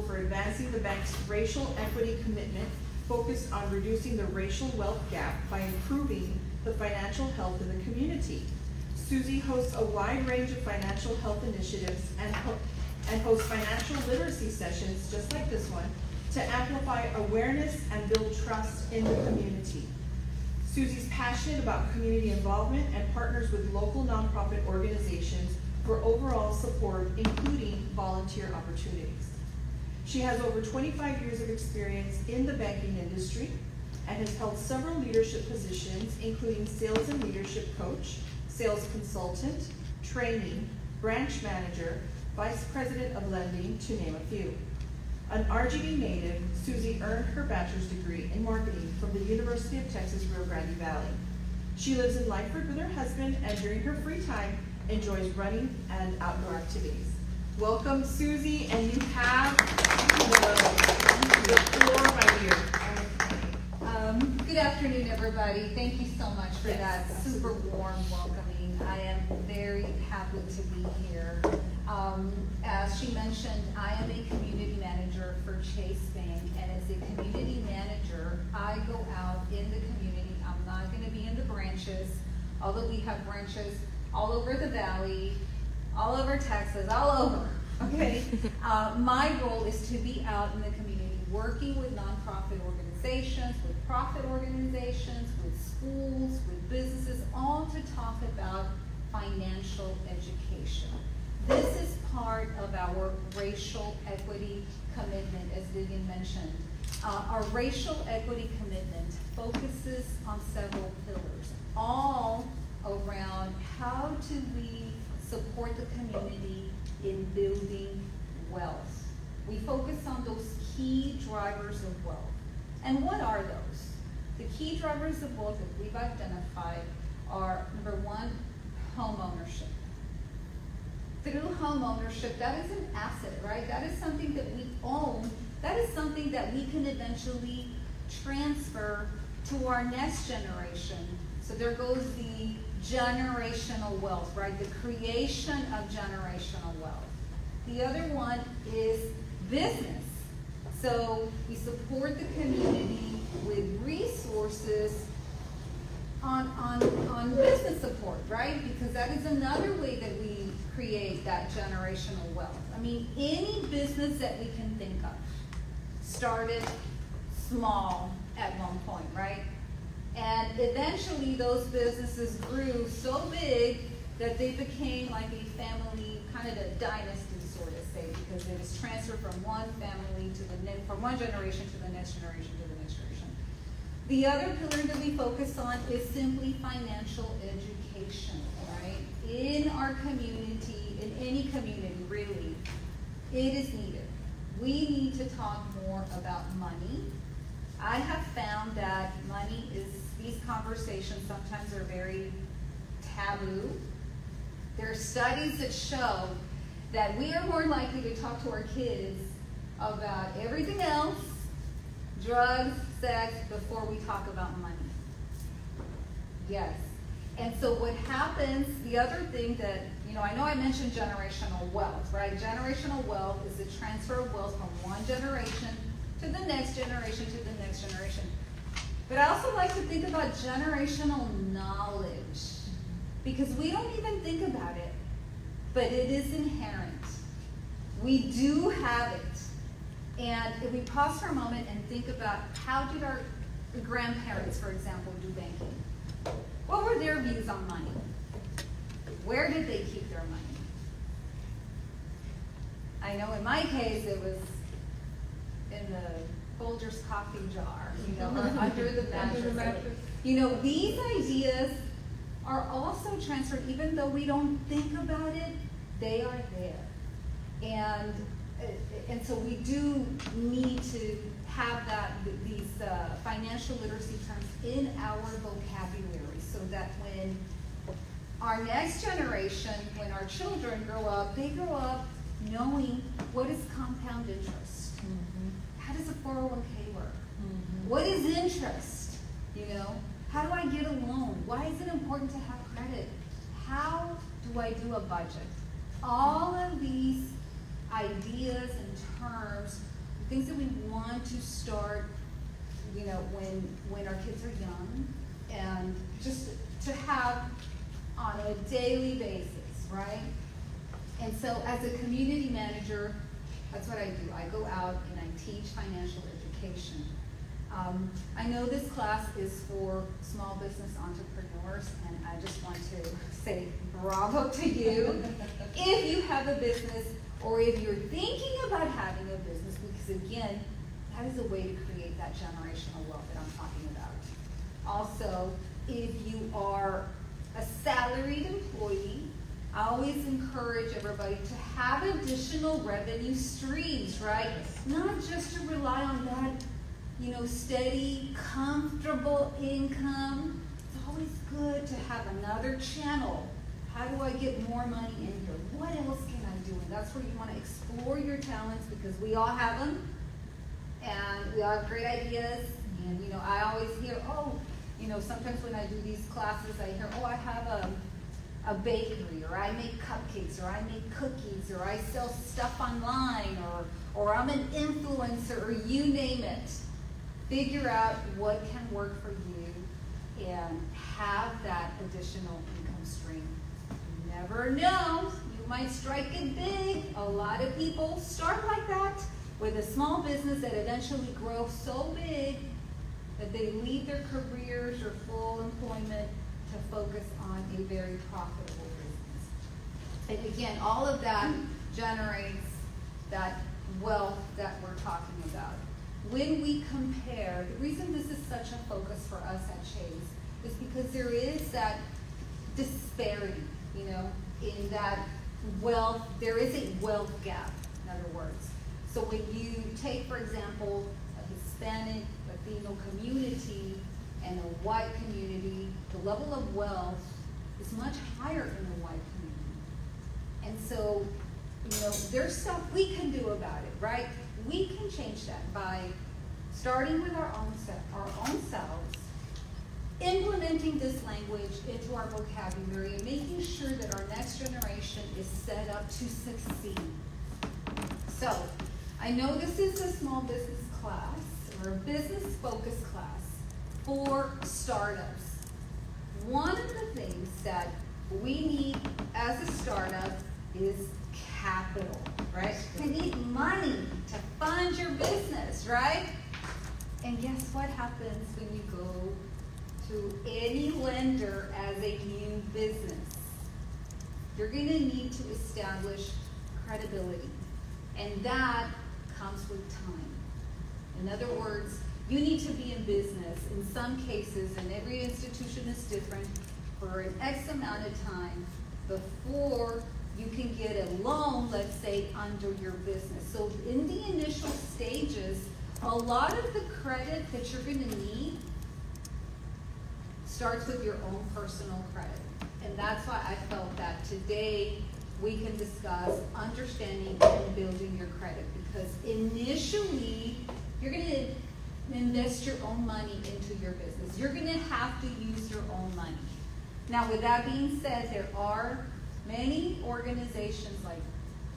for advancing the bank's racial equity commitment focused on reducing the racial wealth gap by improving the financial health in the community. Susie hosts a wide range of financial health initiatives and hosts financial literacy sessions, just like this one, to amplify awareness and build trust in the community. Susie's passionate about community involvement and partners with local nonprofit organizations for overall support, including volunteer opportunities. She has over 25 years of experience in the banking industry and has held several leadership positions, including sales and leadership coach, sales consultant, training, branch manager, vice president of lending, to name a few. An RGV native, Susie earned her bachelor's degree in marketing from the University of Texas Rio Grande Valley. She lives in Lightford with her husband and during her free time enjoys running and outdoor activities. Welcome, Susie, and you have the floor, my dear. Good afternoon, everybody. Thank you so much for that super warm welcoming. I am very happy to be here. As she mentioned, I am a community manager for Chase Bank, and as a community manager, I go out in the community. I'm not going to be in the branches, although we have branches all over the valley, all over Texas, all over, okay? My role is to be out in the community, working with nonprofit organizations, with profit organizations, with schools, with businesses, all to talk about financial education. This is part of our racial equity commitment, as Vivian mentioned. Our racial equity commitment focuses on several pillars, all around how do we support the community in building wealth. We focus on those key drivers of wealth. And what are those? The key drivers of wealth that we've identified are, number one, home ownership. Through home ownership, that is an asset, right? That is something that we own. That is something that we can eventually transfer to our next generation. So there goes the generational wealth, right? The creation of generational wealth. The other one is business. So we support the community with resources on business support, right? Because that is another way that we create that generational wealth. I mean, any business that we can think of started small at one point, right? And eventually those businesses grew so big that they became like a family, kind of a dynasty, sort of say, because it was transferred from one family to the next, from one generation to the next generation to the next generation. The other pillar that we focus on is simply financial education, right? In our community, in any community really, it is needed. We need to talk more about money. I have found that money is, these conversations sometimes are very taboo. There are studies that show that we are more likely to talk to our kids about everything else, drugs, sex, before we talk about money. Yes. And so what happens, the other thing that, I know I mentioned generational wealth, right? Generational wealth is the transfer of wealth from one generation to the next generation to the next generation. But I also like to think about generational knowledge, because we don't even think about it, but it is inherent. We do have it. And if we pause for a moment and think about how did our grandparents, for example, do banking? What were their views on money? Where did they keep their money? I know in my case it was in the Folgers coffee jar, or under the mattress. These ideas are also transferred, even though we don't think about it, they are there. And so we do need to have these financial literacy terms in our vocabulary, so that when our next generation, when our children grow up, they grow up knowing what is compound interest. Mm-hmm. How does a 401k work? Mm-hmm. What is interest? How do I get a loan? Why is it important to have credit? How do I do a budget? All of these ideas and terms things that we want to start, you know, when our kids are young, and just to have on a daily basis, right? And so as a community manager, that's what I do. I go out and I teach financial education. I know this class is for small business entrepreneurs, and I just want to say bravo to you. If you have a business, or if you're thinking about having a business, because again, that is a way to create that generational wealth that I'm talking about. Also, if you are a salaried employee, I always encourage everybody to have additional revenue streams, right? Not just to rely on that, you know, steady, comfortable income. It's always good to have another channel. How do I get more money in here? What else can I do? And that's where you want to explore your talents, because we all have them, and we all have great ideas. And, you know, I always hear, oh, you know, sometimes when I do these classes, I hear, oh, I have a bakery, or I make cupcakes, or I make cookies, or I sell stuff online, or I'm an influencer, or you name it. Figure out what can work for you and have that additional income stream. You never know, you might strike it big. A lot of people start like that with a small business that eventually grows so big that they leave their careers or full employment to focus on a very profitable business. And again, all of that generates that wealth that we're talking about. When we compare, the reason this is such a focus for us at Chase is because there is that disparity, you know, in that wealth. There is a wealth gap, in other words. So when you take, for example, a Hispanic, Latino community and a white community, the level of wealth is much higher in the white community. And so, you know, there's stuff we can do about it, right? We can change that by starting with our own selves, implementing this language into our vocabulary, and making sure that our next generation is set up to succeed. So, I know this is a small business class, or a business-focused class for startups. One of the things that we need as a startup is capital, right? You need money to fund your business, right? And guess what happens when you go to any lender as a new business? You're going to need to establish credibility, and that comes with time. In other words, you need to be in business in some cases, and every institution is different, for an X amount of time before you can get a loan, let's say, under your business. So in the initial stages, a lot of the credit that you're going to need starts with your own personal credit. And that's why I felt that today we can discuss understanding and building your credit, because initially you're going to invest your own money into your business. You're going to have to use your own money. Now, with that being said, there are many organizations like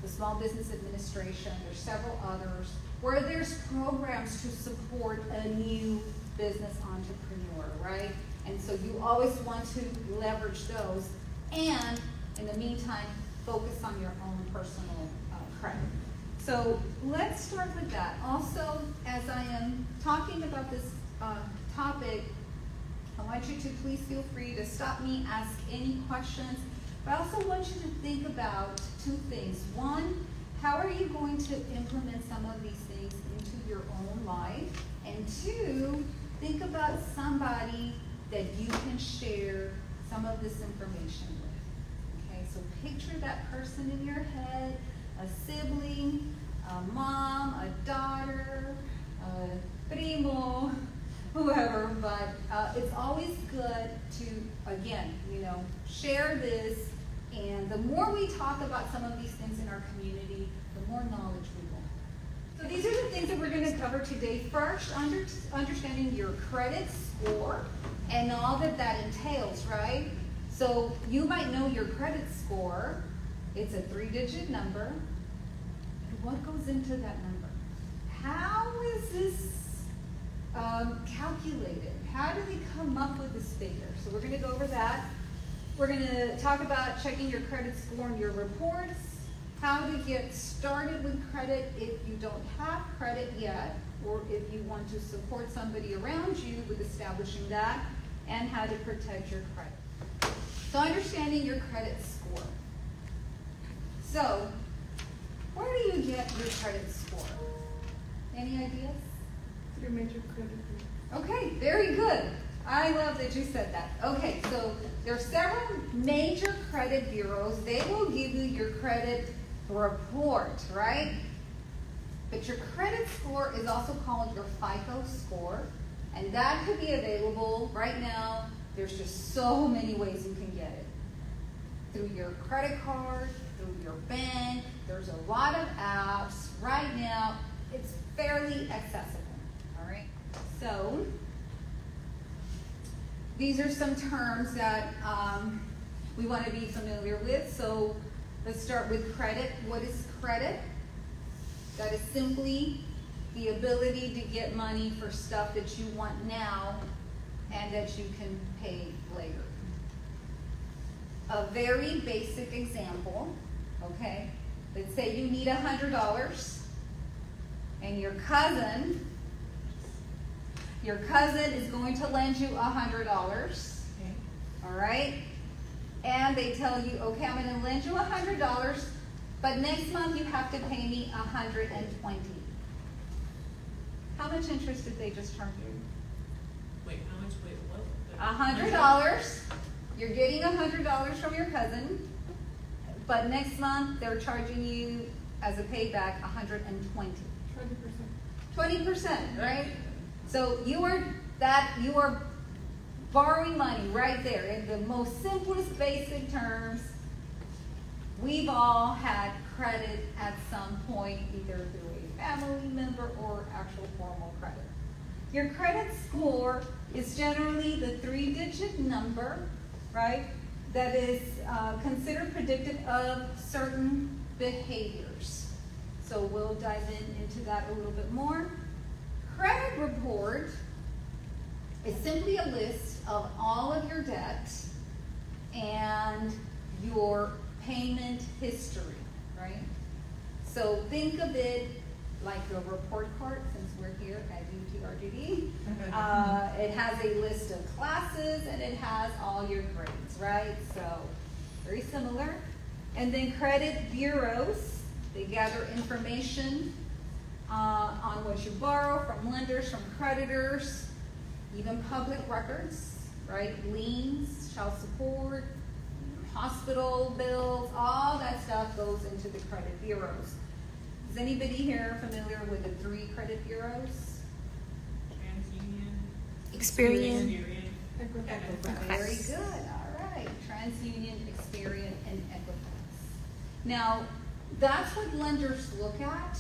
the Small Business Administration, there's several others, where there's programs to support a new business entrepreneur, right? And so you always want to leverage those, and in the meantime, focus on your own personal credit. So let's start with that. Also, as I am talking about this topic, I want you to please feel free to stop me, ask any questions. But I also want you to think about two things. One, how are you going to implement some of these things into your own life? And two, think about somebody that you can share some of this information with. Okay, so picture that person in your head, a sibling, a mom, a daughter, a primo, whoever, but it's always good to, again, you know, share this, and the more we talk about some of these things in our community, the more knowledge we will. So these are the things that we're going to cover today. First, understanding your credit score and all that that entails, right? So you might know your credit score. It's a 3-digit number. And what goes into that number? how is this calculated? How do they come up with this figure? So we're going to go over that. We're going to talk about checking your credit score and your reports, how to get started with credit if you don't have credit yet, or if you want to support somebody around you with establishing that, and how to protect your credit. So understanding your credit score. So, where do you get your credit score? Any ideas? Through major credit bureaus. Okay, very good. I love that you said that. Okay, so there are several major credit bureaus. They will give you your credit report, right? But your credit score is also called your FICO score, and that could be available right now. There's just so many ways you can get it. Through your credit card, through your bank. There's a lot of apps. Right now, it's fairly accessible. All right? So, these are some terms that we want to be familiar with. So, let's start with credit. What is credit? That is simply the ability to get money for stuff that you want now and that you can pay later. A very basic example, okay? Let's say you need $100 and your cousin is going to lend you $100, okay. All right? And they tell you, okay, I'm going to lend you $100, but next month you have to pay me $120. How much interest did they just charge you? Wait, how much? Wait, what? $100. You're getting $100 from your cousin, but next month they're charging you as a payback $120. 20%, right? So you are borrowing money right there. In the most simplest basic terms, we've all had credit at some point, either through a family member or actual formal credit. Your credit score is generally the 3-digit number, right, that is considered predictive of certain behaviors. So we'll dive into that a little bit more. Credit report is simply a list of all of your debt and your payment history, right? So think of it like a report card, since we're here at UTRGD. It has a list of classes and it has all your grades, right? So very similar. And then credit bureaus, they gather information on what you borrow from lenders, from creditors, even public records, right? Liens, child support, hospital bills, all that stuff goes into the credit bureaus. Is anybody here familiar with the 3 credit bureaus? TransUnion. Experian. Very good. All right. TransUnion, Experian, and Equifax. Now, that's what lenders look at.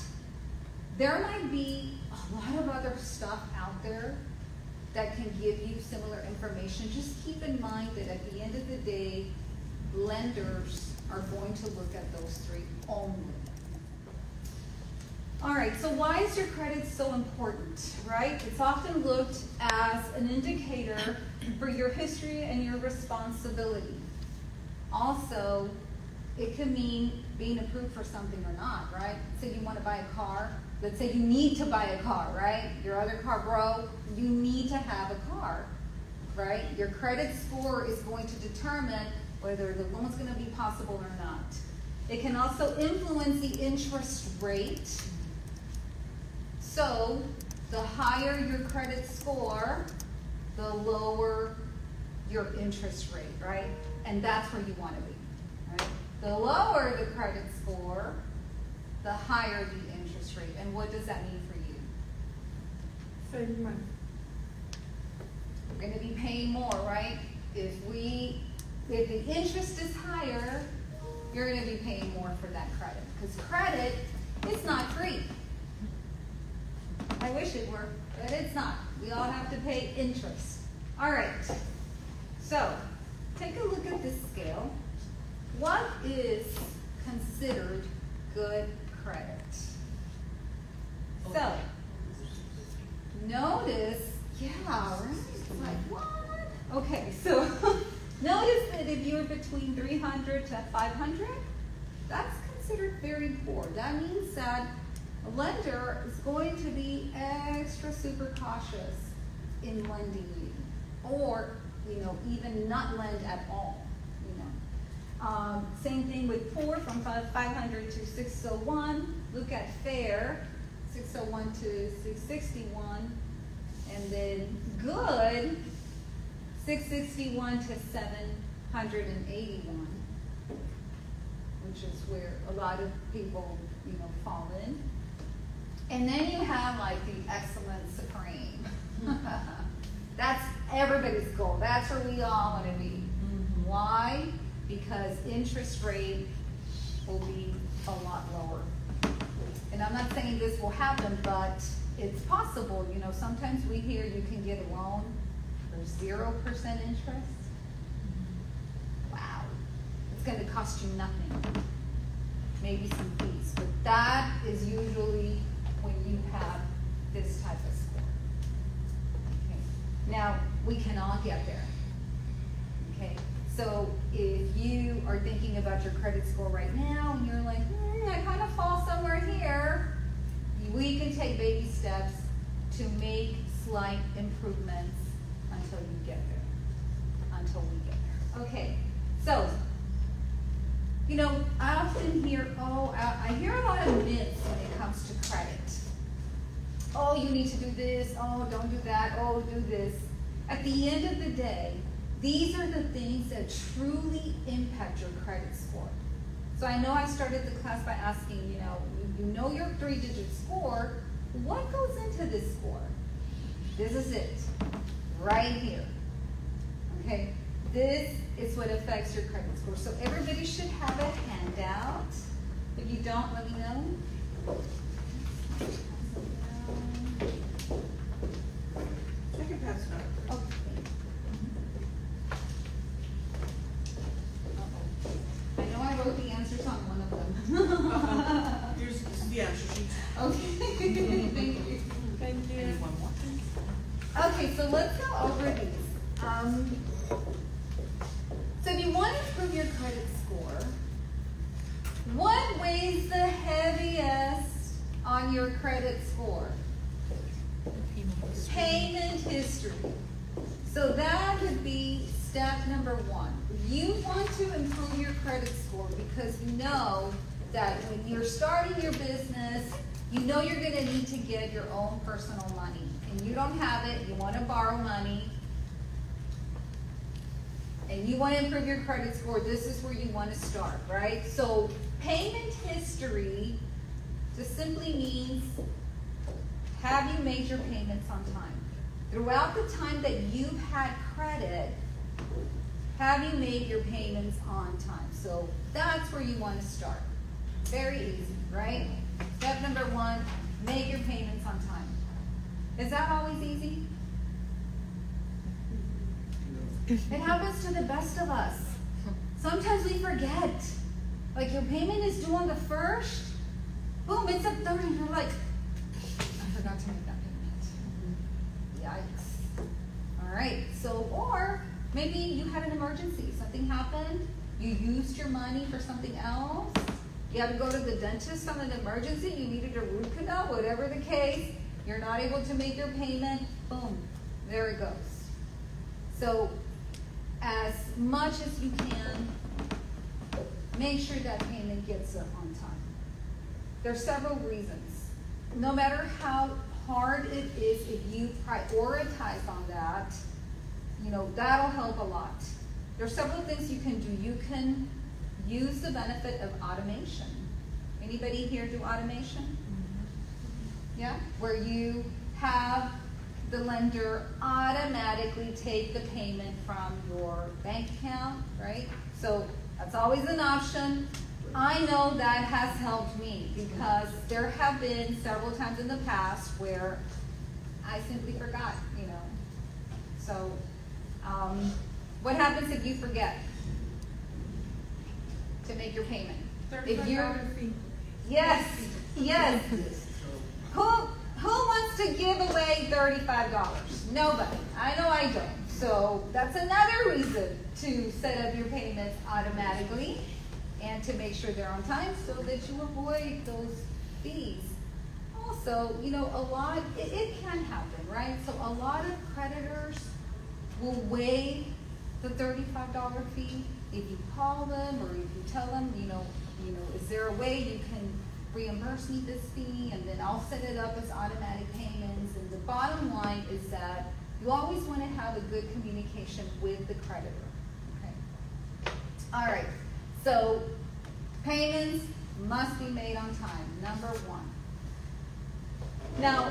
There might be a lot of other stuff out there that can give you similar information. Just keep in mind that at the end of the day, lenders are going to look at those 3 only. All right, so why is your credit so important, right? It's often looked as an indicator for your history and your responsibility. Also, it can mean being approved for something or not, right? Say you want to buy a car. Let's say you need to buy a car, right? Your other car broke. You need to have a car, right? Your credit score is going to determine whether the loan's going to be possible or not. It can also influence the interest rate. So the higher your credit score, the lower your interest rate, right? And that's where you want to be, right? The lower the credit score, the higher the interest rate. And what does that mean for you? Saving money. We're going to be paying more, right? If the interest is higher, you're going to be paying more for that credit. Because credit is not free. I wish it were, but it's not. We all have to pay interest. All right. So, take a look at this scale. What is considered good credit? So, notice, yeah, right? It's like, what? Okay, so notice that if you're between 300 to 500, that's considered very poor. That means that a lender is going to be extra super cautious in lending you, or even not lend at all. Same thing with poor, from 500 to 601. Look at fair, 601 to 661, and then good, 661 to 781, which is where a lot of people, fall in. And then you have like the excellent supreme. That's everybody's goal. That's where we all want to be. Why? Because interest rate will be a lot lower. And I'm not saying this will happen, but it's possible. Sometimes we hear you can get a loan for 0% interest. Wow. It's going to cost you nothing. Maybe some fees. But that is usually when you have this type of score. Okay. Now, we can all get there. Okay. So if you are thinking about your credit score right now and you're like, I kind of fall somewhere here, we can take baby steps to make slight improvements until you get there, until we get there. Okay, so, I often hear, I hear a lot of myths when it comes to credit. Oh, you need to do this, oh, don't do that, oh, do this. At the end of the day, these are the things that truly impact your credit score. So I know I started the class by asking, you know your 3-digit score, what goes into this score? This is it, right here. Okay, this is what affects your credit score. So everybody should have a handout. If you don't, let me know. I can pass it on. Okay. I know I wrote the answers on one of them. Here's the answer sheet. Okay. Thank you. Thank you. Anyone want them? Okay, so let's go over these. So if you want to improve your credit score, what weighs the heaviest on your credit score? Payment history. So that would be step number 1. You want to improve your credit score because you know that when you're starting your business, you know you're going to need to get your own personal money. And you don't have it, you want to borrow money, and you want to improve your credit score, this is where you want to start, right? So payment history just simply means, have you made your payments on time? Throughout the time that you've had credit, have you made your payments on time? So that's where you want to start. Very easy, right? Step number 1, make your payments on time. Is that always easy? It happens to the best of us. Sometimes we forget. Like your payment is due on the 1st. Boom, it's the 3rd, and you're like, I forgot to make that payment. Yikes. All right, so, or maybe you had an emergency. Something happened. You used your money for something else. You had to go to the dentist on an emergency. You needed a root canal, whatever the case. You're not able to make your payment. Boom, there it goes. So as much as you can, make sure that payment gets up on time. There's several reasons. No matter how hard it is, if you prioritize on that, that'll help a lot. There's several things you can do. You can use the benefit of automation. Anybody here do automation? Yeah? Where you have the lender automatically take the payment from your bank account, right? So that's always an option. I know that has helped me because there have been several times in the past where I simply forgot, So what happens if you forget to make your payment? If you're, yes. Who wants to give away pay $35. Nobody. I know I don't. So that's another reason to set up your payments automatically and to make sure they're on time so that you avoid those fees. Also, you know, it can happen, right? So a lot of creditors will waive the $35 fee if you call them or if you tell them, you know, is there a way you can reimburse me this fee, and then I'll set it up as automatic payments. And the bottom line is that you always want to have a good communication with the creditor. Okay. All right. So payments must be made on time. Number one. Now,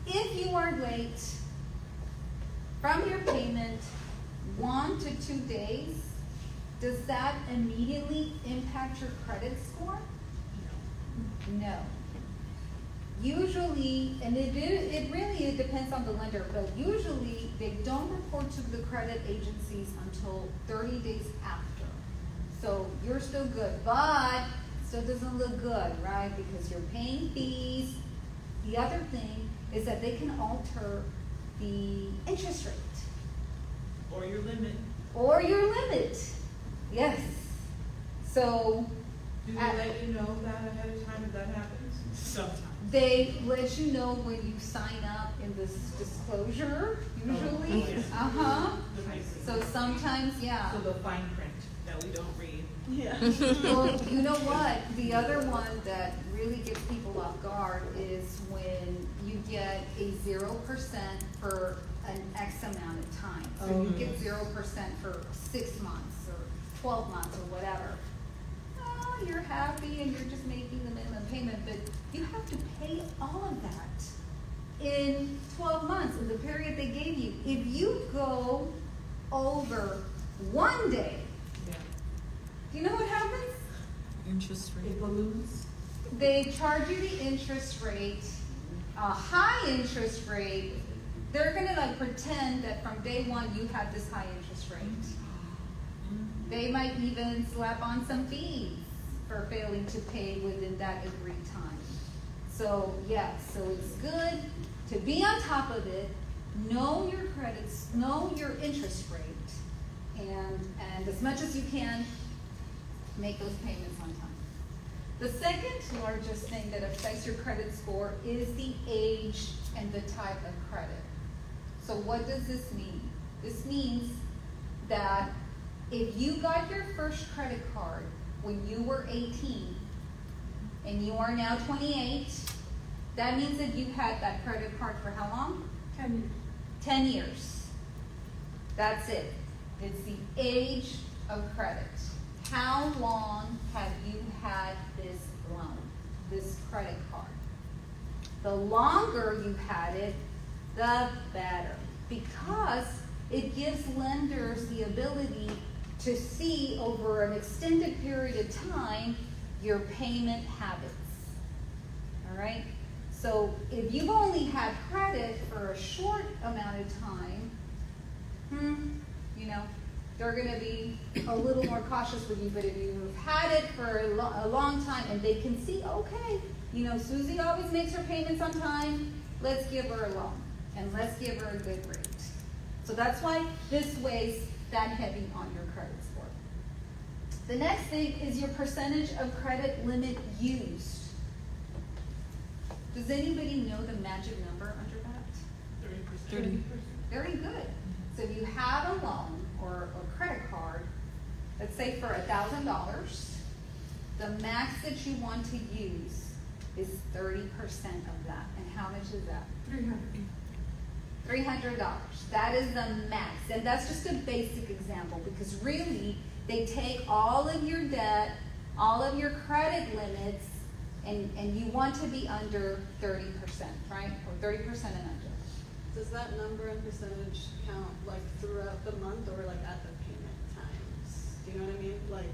if you are late from your payment 1 to 2 days, does that immediately impact your credit score? No. Usually, and it really depends on the lender, but usually they don't report to the credit agencies until 30 days after. So you're still good, but it still doesn't look good, right? Because you're paying fees. The other thing is that they can alter the interest rate. Or your limit. Or your limit. Yes. So Do they let you know that ahead of time if that happens? Sometimes. they let you know when you sign up in this disclosure, usually. Oh, yes. So sometimes, yeah. So the fine print. That we don't read. Yeah. Well, you know what? The other one that really gets people off guard is when you get a 0% for an X amount of time. So you get 0% for 6 months or 12 months or whatever. Oh, you're happy and you're just making the minimum payment, but you have to pay all of that in 12 months, in the period they gave you. If you go over 1 day, do you know what happens? Interest rate. It balloons. They charge you the interest rate, a high interest rate. They're gonna like pretend that from day one you have this high interest rate. They might even slap on some fees for failing to pay within that agreed time. So yes, so it's good to be on top of it, know your credits, know your interest rate, and as much as you can, make those payments on time. The second largest thing that affects your credit score is the age and the type of credit. So what does this mean? This means that if you got your first credit card when you were 18 and you are now 28, that means that you had that credit card for how long? 10 years. 10 years. That's it. It's the age of credit. How long have you had this loan, this credit card? The longer you've had it, the better, because it gives lenders the ability to see over an extended period of time your payment habits. All right? So if you've only had credit for a short amount of time, you know, they're going to be a little more cautious with you. But if you've had it for a long time and they can see, okay, you know, Susie always makes her payments on time, let's give her a loan and let's give her a good rate. So that's why this weighs that heavy on your credit score. The next thing is your percentage of credit limit used. Does anybody know the magic number under that? 30%. Very good. So if you have a loan or a credit card, let's say for $1,000, the max that you want to use is 30% of that. And how much is that? $300. That is the max. And that's just a basic example, because really they take all of your debt, all of your credit limits, and you want to be under 30%, right? Or 30% and under. Does that number and percentage count like throughout the month or like at the payment times? Do you know what I mean? Like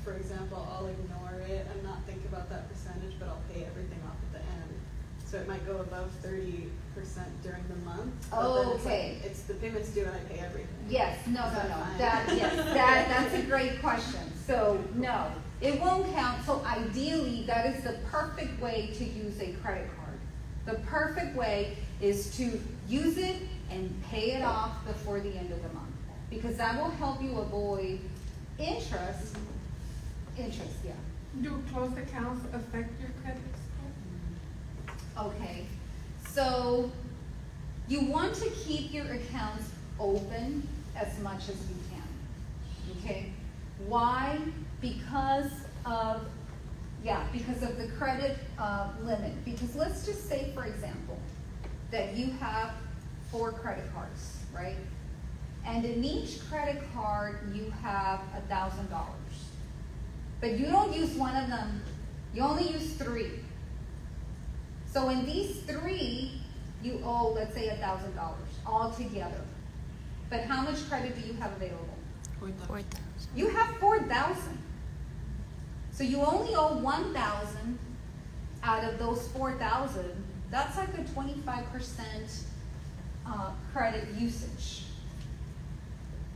for example, I'll ignore it and not think about that percentage, but I'll pay everything off at the end. So it might go above 30% during the month. Okay. It's the payments due and I pay everything. Yes, no. Fine? That's a great question. So no, it won't count. So ideally, that is the perfect way to use a credit card. The perfect way is to use it and pay it off before the end of the month, because that will help you avoid interest, yeah. Do closed accounts affect your credit score? Okay, so you want to keep your accounts open as much as you can, okay? Why? Because of the credit limit. Because let's just say, for example, that you have 4 credit cards, right? And in each credit card, you have $1,000. But you don't use one of them, you only use 3. So in these 3, you owe, let's say, $1,000 altogether. But how much credit do you have available? 4,000. You have 4,000. So you only owe 1,000 out of those 4,000. That's like a 25% credit usage.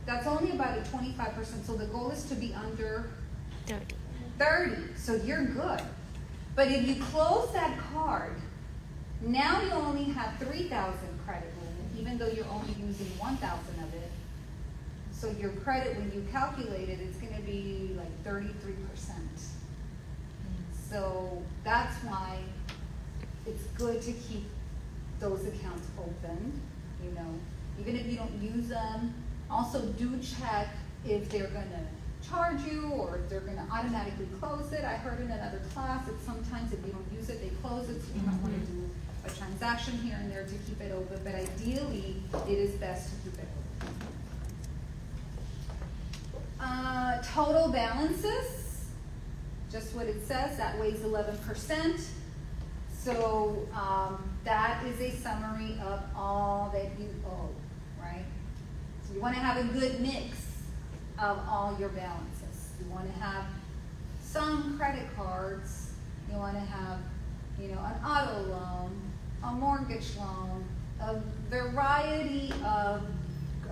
That's only about a 25%. So the goal is to be under 30. So you're good. But if you close that card, now you only have 3,000 credit limit, even though you're only using 1,000 of it. So your credit, when you calculate it, it's going to be like 33%. So that's why it's good to keep those accounts open, you know, even if you don't use them. Also do check if they're going to charge you or if they're going to automatically close it. I heard in another class that sometimes if you don't use it, they close it, so you might want to do a transaction here and there to keep it open, but ideally it is best to keep it open. Total balances, just what it says, that weighs 11%. So that is a summary of all that you owe, right? So you want to have a good mix of all your balances. You want to have some credit cards. You want to have, you know, an auto loan, a mortgage loan, a variety of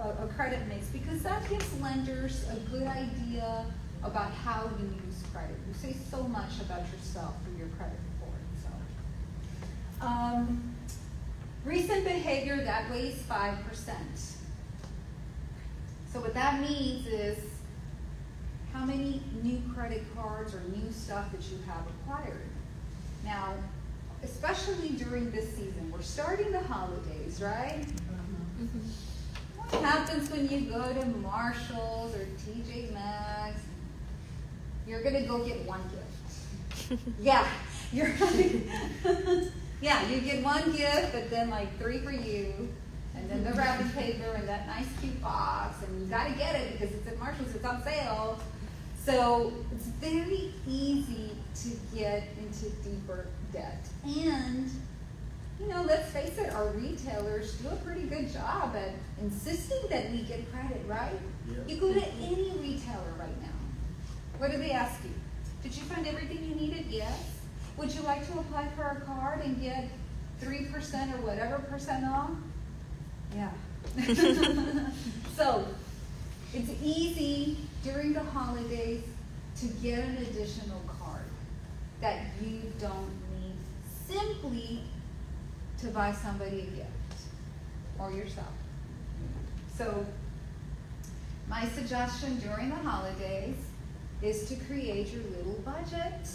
a credit mix, because that gives lenders a good idea about how you use credit. You say so much about yourself through your credit report. So, recent behavior, that weighs 5%. So what that means is how many new credit cards or new stuff that you have acquired. Now, especially during this season, we're starting the holidays, right? Mm-hmm. What happens when you go to Marshall's or TJ Maxx? You're gonna go get one gift. Yeah, you're yeah, you get one gift, but then like 3 for you, and then the wrapping paper and that nice cute box, and you gotta get it because it's at Marshall's, it's on sale. So it's very easy to get into deeper debt. And, you know, let's face it, our retailers do a pretty good job at insisting that we get credit, right? Yeah. You go to any retailer right now. What do they ask you? Did you find everything you needed? Yes. Would you like to apply for a card and get 3% or whatever percent off? Yeah. So it's easy during the holidays to get an additional card that you don't need simply to buy somebody a gift or yourself. So my suggestion during the holidays is to create your little budget.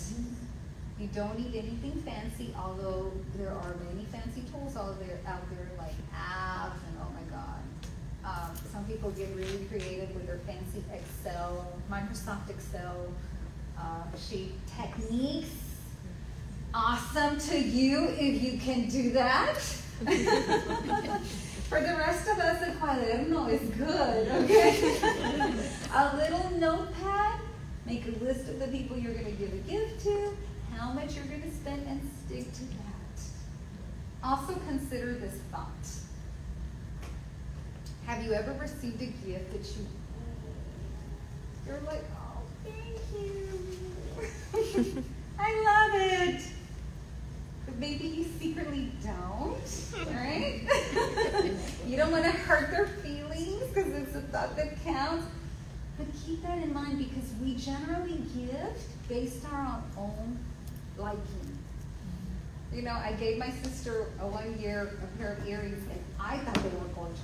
You don't need anything fancy, although there are many fancy tools out there like apps and oh my God. Some people get really creative with their fancy Excel, Microsoft Excel sheet techniques. Awesome to you if you can do that. For the rest of us, el cuaderno is good, okay? A little notepad, make a list of the people you're going to give a gift to, how much you're going to spend, and stick to that. Also consider this thought. Have you ever received a gift that you're like, oh, thank you. I love it. But maybe you secretly don't, right? You don't want to hurt their feelings because it's a thought that counts. But keep that in mind because we generally gift based on our own liking. You know, I gave my sister one year a pair of earrings, and I thought they were gorgeous.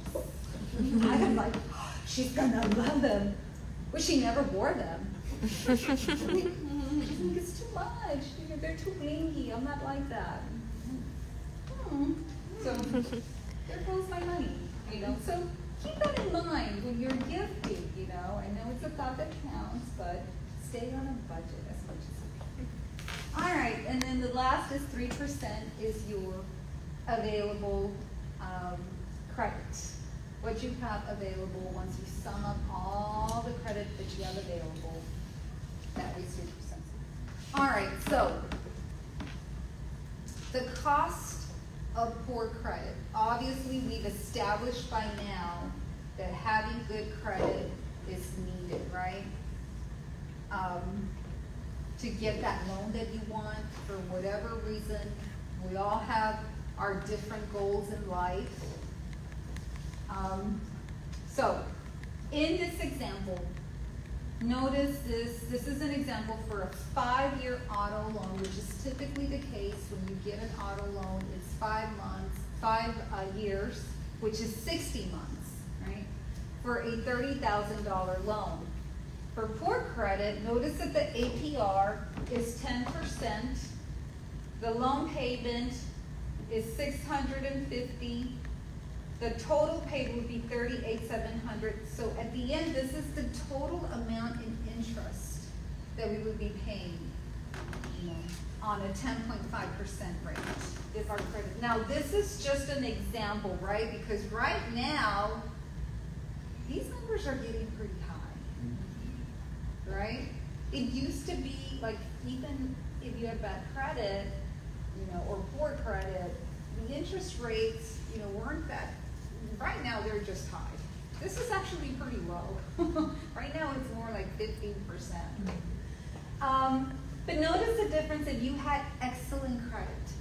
I was like, oh, she's gonna love them. But she never wore them. I think it's too much. You know, they're too blingy. I'm not like that. So there goes my money. You know, so keep that in mind when you're gifting. You know, I know it's a thought that counts, but stay on a budget as much as you can. All right, and then the last is 3% is your available credit. What you have available once you sum up all the credit that you have available, that is 3%. All right, so the cost of poor credit. Obviously, we've established by now that having good credit is needed, right? To get that loan that you want for whatever reason. We all have our different goals in life. So, in this example, notice this. This is an example for a 5-year auto loan, which is typically the case when you get an auto loan. It's 5 years, which is 60 months, right? For a $30,000 loan. For poor credit, notice that the APR is 10%. The loan payment is $650. The total paid would be $38,700. So at the end, this is the total amount in interest that we would be paying, you know, on a 10.5% rate is our credit. Now this is just an example, right? Because right now, these numbers are getting pretty high, right? It used to be like, even if you had bad credit, you know, or poor credit, the interest rates, you know, weren't that. Right now, they're just high. This is actually pretty low. Right now, it's more like 15%. But notice the difference if you had excellent credit.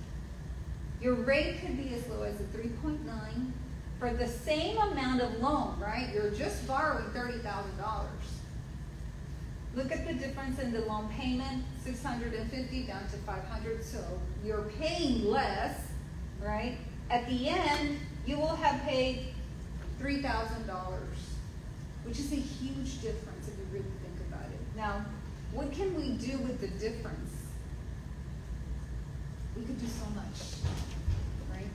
Your rate could be as low as a 3.9 for the same amount of loan, right? You're just borrowing $30,000. Look at the difference in the loan payment, $650 down to $500. So you're paying less, right? At the end, you will have paid $3,000, which is a huge difference if you really think about it. Now, what can we do with the difference? We could do so much, right?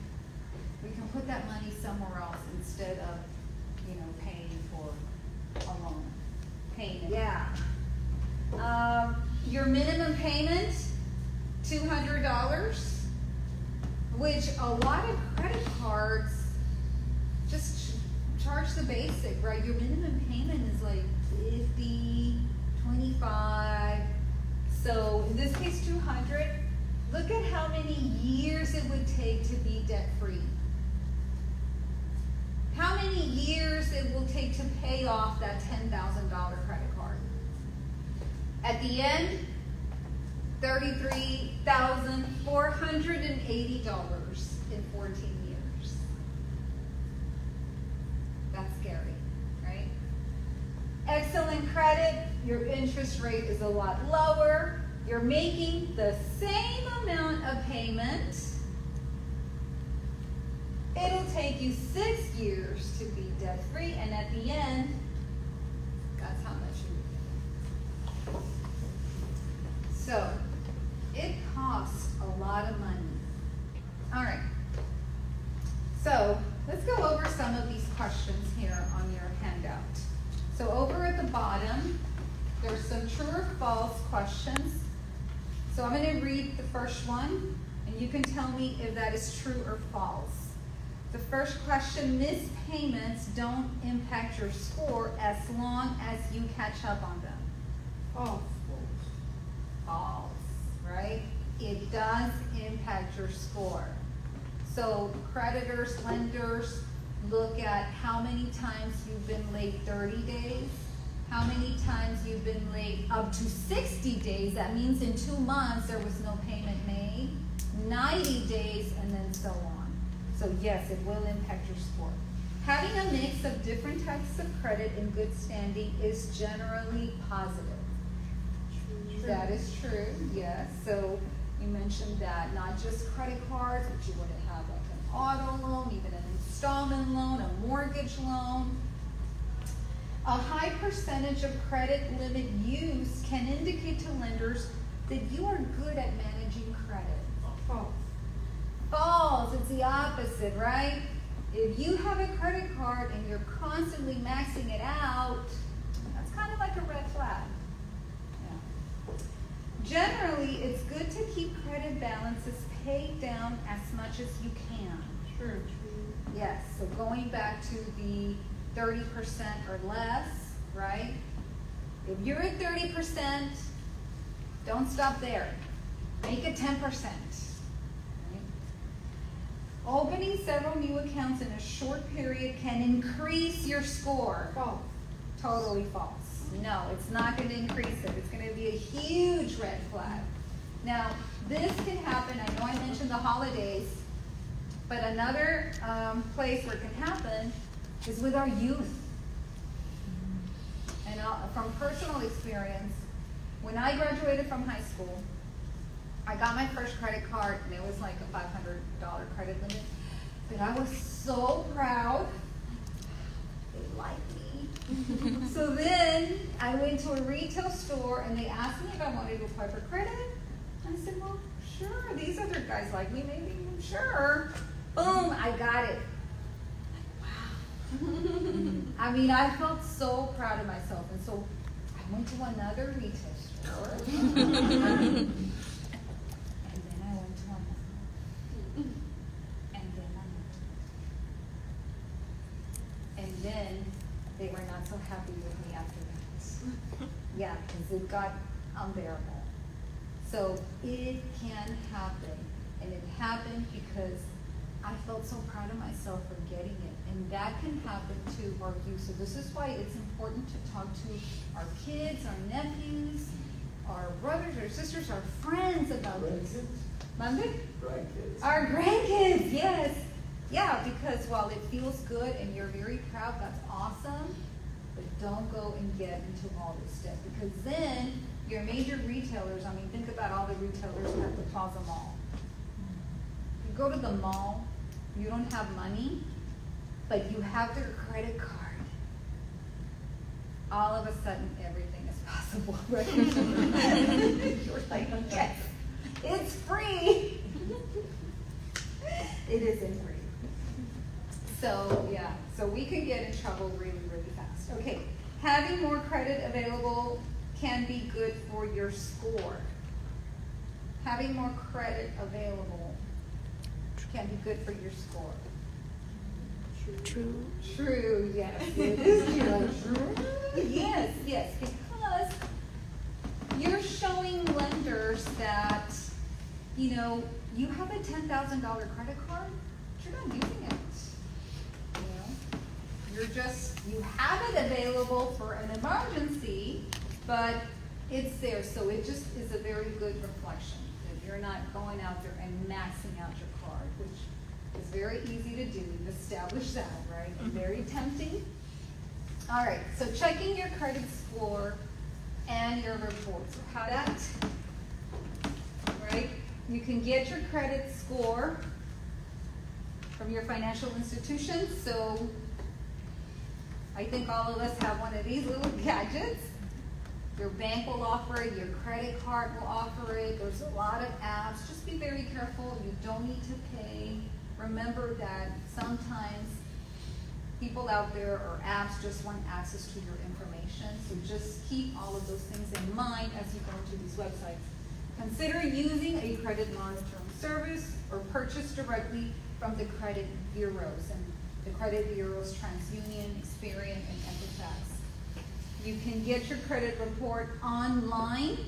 We can put that money somewhere else instead of, you know, paying for a loan. Paying it. Yeah. Your minimum payment, $200, which a lot of credit cards just charge the basic, right? Your minimum payment is like $50, $25. So in this case, $200. Look at how many years it would take to be debt-free. How many years it will take to pay off that $10,000 credit card. At the end, $33,480 in 14 years. That's scary, right? Excellent credit, your interest rate is a lot lower. You're making the same amount of payment. It'll take you 6 years to be debt-free, and at the end, that's how much you would pay. So, it costs a lot of money. All right. So, let's go over some of these questions here on your handout. So, over at the bottom, there's some true or false questions. So, I'm going to read the first one, and you can tell me if that is true or false. The first question, missed payments don't impact your score as long as you catch up on them. False. False, right? It does impact your score. So creditors, lenders look at how many times you've been late 30 days, how many times you've been late up to 60 days. That means in 2 months there was no payment made, 90 days, and then so on. So yes, it will impact your score. Having a mix of different types of credit in good standing is generally positive. True. That is true, yes. So, You mentioned that not just credit cards, but you want to have like an auto loan, even an installment loan, a mortgage loan. A high percentage of credit limit use can indicate to lenders that you are good at managing credit. False. False, it's the opposite, right? If you have a credit card and you're constantly maxing it out, that's kind of like a red flag. Yeah. Generally, it's good to keep credit balances paid down as much as you can. True. Yes, so going back to the 30% or less, right? If you're at 30%, don't stop there. Make it 10%. Right? Opening several new accounts in a short period can increase your score. False. Totally false. No, it's not going to increase it. It's going to be a huge red flag. Now, this can happen. I know I mentioned the holidays, but another place where it can happen is with our youth. And from personal experience, when I graduated from high school, I got my first credit card, and it was like a $500 credit limit. But I was so proud. They liked me. So then I went to a retail store, and they asked me if I wanted to apply for credit. I said, well, sure. These other guys like me, maybe. Sure. Boom, I got it. I mean, I felt so proud of myself. And so I went to another retail store. And then I went to another. And then another. And then they were not so happy with me after that. Yeah, because it got unbearable. So it can happen. And it happened because I felt so proud of myself for getting it. And that can happen to our youth. So this is why it's important to talk to our kids, our nephews, our brothers, our sisters, our friends about this. Monday? Grandkids. Our grandkids, yes. Yeah, because while it feels good and you're very proud, that's awesome. But don't go and get into all this stuff. Because then your major retailers, I mean, think about all the retailers at the Plaza Mall. You go to the mall, you don't have money, but you have their credit card. All of a sudden, everything is possible, right? You're like, yes, it's free. It isn't free. So, yeah, so we can get in trouble really, really fast. Okay, having more credit available can be good for your score. Having more credit available can be good for your score. True. True, yes. It is true. Yes, yes, because you're showing lenders that, you know, you have a $10,000 credit card, but you're not using it. You know, you're just, you have it available for an emergency, but it's there. So it just is a very good reflection that you're not going out there and maxing out your card, which is very easy to do. We've established that, right? Very tempting. All right, so checking your credit score and your reports. How that, right? You can get your credit score from your financial institution. So I think all of us have one of these little gadgets. Your bank will offer it, your credit card will offer it. There's a lot of apps. Just be very careful. You don't need to pay. Remember that sometimes people out there or apps just want access to your information. So just keep all of those things in mind as you go to these websites. Consider using a credit monitoring service or purchase directly from the credit bureaus. And the credit bureaus, TransUnion, Experian, and Equifax. You can get your credit report online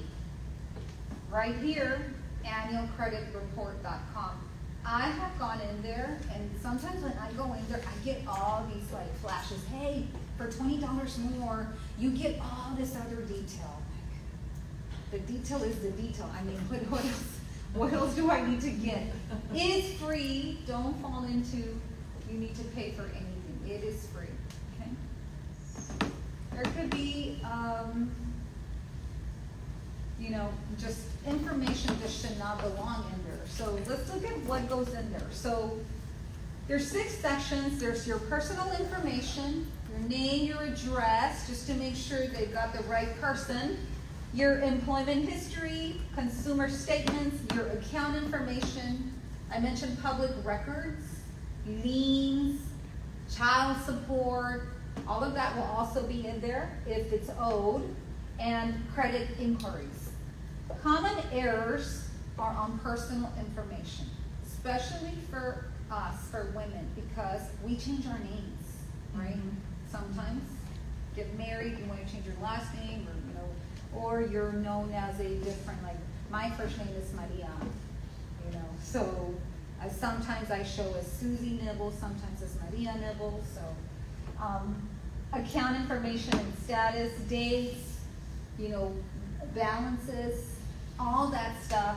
right here, annualcreditreport.com. I have gone in there, and sometimes when I go in there, I get all these like flashes. Hey, for $20 more, you get all this other detail. The detail is the detail. I mean, what else do I need to get? It's free. Don't fall into you need to pay for anything. It is free. Okay. There could be you know, just information that should not belong in there. So let's look at what goes in there. So there's 6 sections. There's your personal information, your name, your address, just to make sure they've got the right person, your employment history, consumer statements, your account information. I mentioned public records, liens, child support, all of that will also be in there if it's owed, and credit inquiries. Common errors are on personal information, especially for us, for women, because we change our names, right? Sometimes get married, you want to change your last name, or you know, or you're known as a different, like my first name is Maria, you know. So sometimes I show as Susie Neaville, sometimes as Maria Neaville. So account information and status, dates, you know, balances, all that stuff.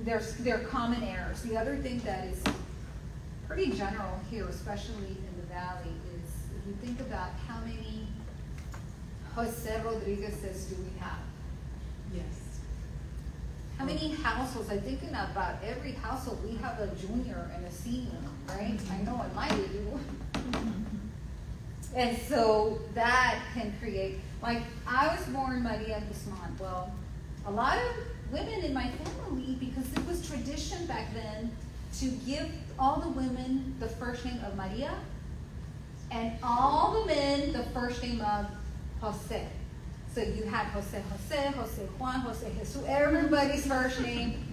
There are common errors. The other thing that is pretty general here, especially in the Valley, is if you think about how many Jose Rodriguez's do we have? Yes. How many households? I think in about every household we have a junior and a senior, right? I know in my do. And so that can create, like I was born Maria Guzman. Well, a lot of women in my family, because it was tradition back then to give all the women the first name of Maria and all the men the first name of Jose. So you had Jose Jose, Jose Juan, Jose Jesus, everybody's first name.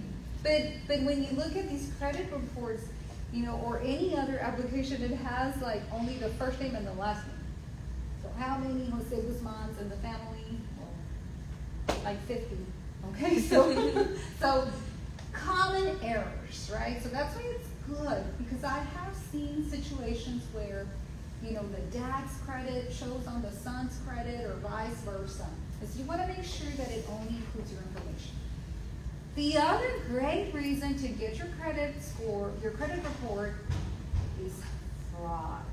But when you look at these credit reports, you know, or any other application, it has like only the first name and the last name. So how many Jose Guzmans in the family? Well, like 50. Okay, so common errors, right? So that's why it's good, because I have seen situations where, you know, the dad's credit shows on the son's credit or vice versa. So you want to make sure that it only includes your information. The other great reason to get your credit score, your credit report, is fraud.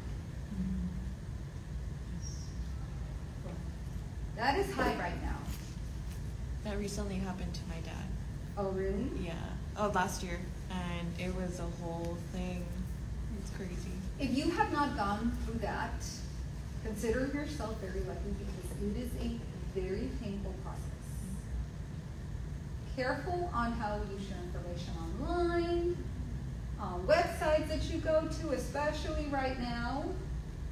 That is high right now. That recently happened to my dad. Oh, really? Yeah. Oh, last year. And it was a whole thing. It's crazy. If you have not gone through that, consider yourself very lucky, because it is a very painful process. Careful on how you share information online, websites that you go to, especially right now.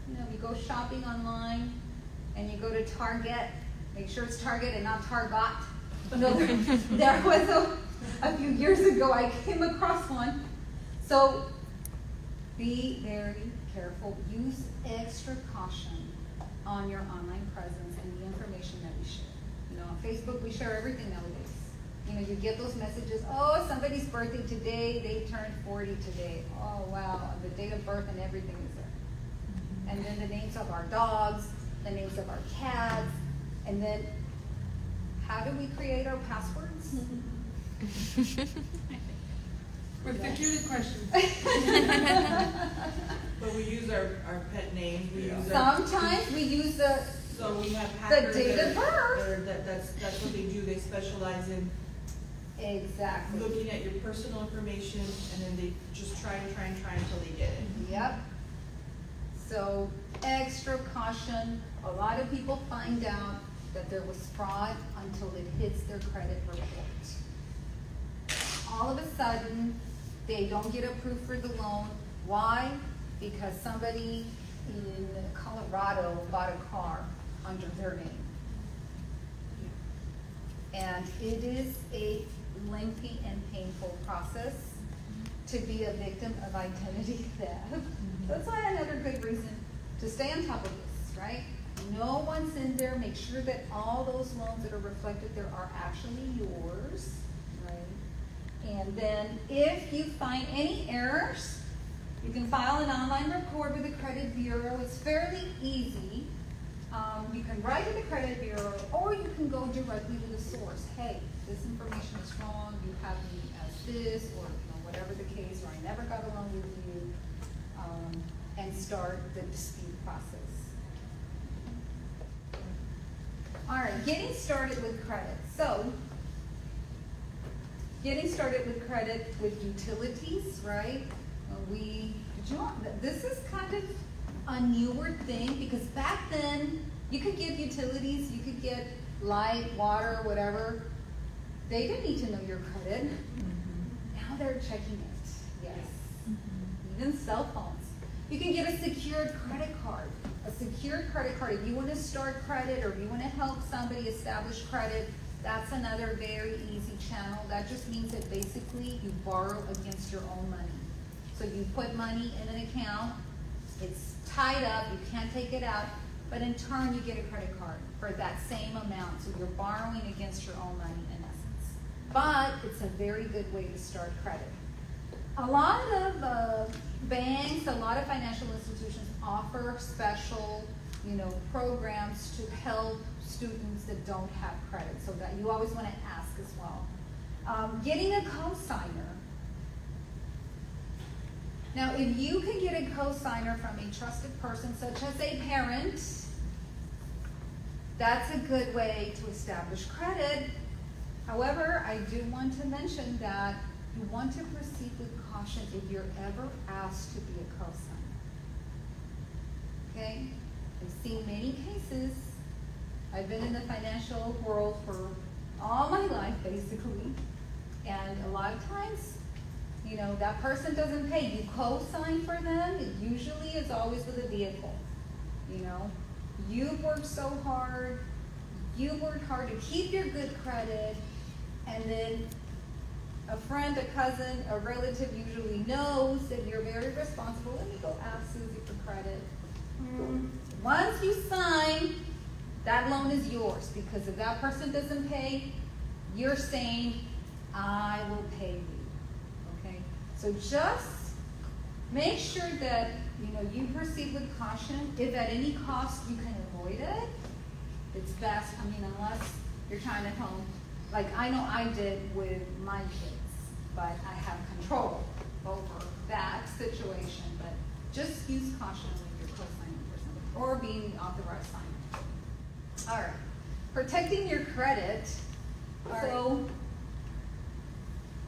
You know, if you go shopping online and you go to Target, make sure it's Target and not Target. No, there was a few years ago I came across one. So be very careful. Use extra caution on your online presence and the information that we share. You know, on Facebook we share everything nowadays. You know, you get those messages, oh, somebody's birthday today, they turned 40 today. Oh, wow, the date of birth and everything is there. And then the names of our dogs, the names of our cats, and then how do we create our passwords? With security questions. But we use our pet names. We use Sometimes we use the so we have hackers date that of birth. That's what they do. They specialize in Exactly. looking at your personal information, and then they just try until they get it. Yep. So extra caution. A lot of people find out that there was fraud until it hits their credit report. All of a sudden, they don't get approved for the loan. Why? Because somebody in Colorado bought a car under their name. And it is a lengthy and painful process to be a victim of identity theft. That's why another good reason to stay on top of this, right? No one's in there. Make sure that all those loans that are reflected there are actually yours, right? And then if you find any errors, you can file an online report with the credit bureau. It's fairly easy. You can write to the credit bureau, or you can go directly to the source. Hey, this information is wrong. You have me as this, or whatever the case, or I never got along with you, and start the dispute process. All right, getting started with credit. So, getting started with credit with utilities, right? This is kind of a newer thing because back then you could get utilities, you could get light, water, whatever. They didn't need to know your credit. Now they're checking it. Yes. Even cell phones. You can get a secured credit card. A secured credit card. If you want to start credit or if you want to help somebody establish credit, that's another very easy channel. That just means that basically you borrow against your own money. So you put money in an account, it's tied up, you can't take it out, but in turn you get a credit card for that same amount. So you're borrowing against your own money in essence. But it's a very good way to start credit. A lot of banks, a lot of financial institutions offer special, programs to help students that don't have credit. So that you always want to ask as well. Getting a cosigner. Now, if you can get a cosigner from a trusted person, such as a parent, that's a good way to establish credit. However, I do want to mention that you want to proceed with caution if you're ever asked to be a cosigner. Okay? I've seen many cases. I've been in the financial world for all my life, basically. And a lot of times, that person doesn't pay. You co-sign for them. It usually is always with a vehicle. You've worked so hard. You've worked hard to keep your good credit. And then a friend, a cousin, a relative usually knows that you're very responsible. Let me go ask Susie for credit. Once you sign, that loan is yours. Because if that person doesn't pay, you're saying, I will pay you. So just make sure that you proceed with caution. If at any cost you can avoid it, it's best. Unless you're trying to help, like I know I did with my kids, but I have control over that situation. But just use caution when you're co-signing for somebody or being the authorized signer. All right, protecting your credit. So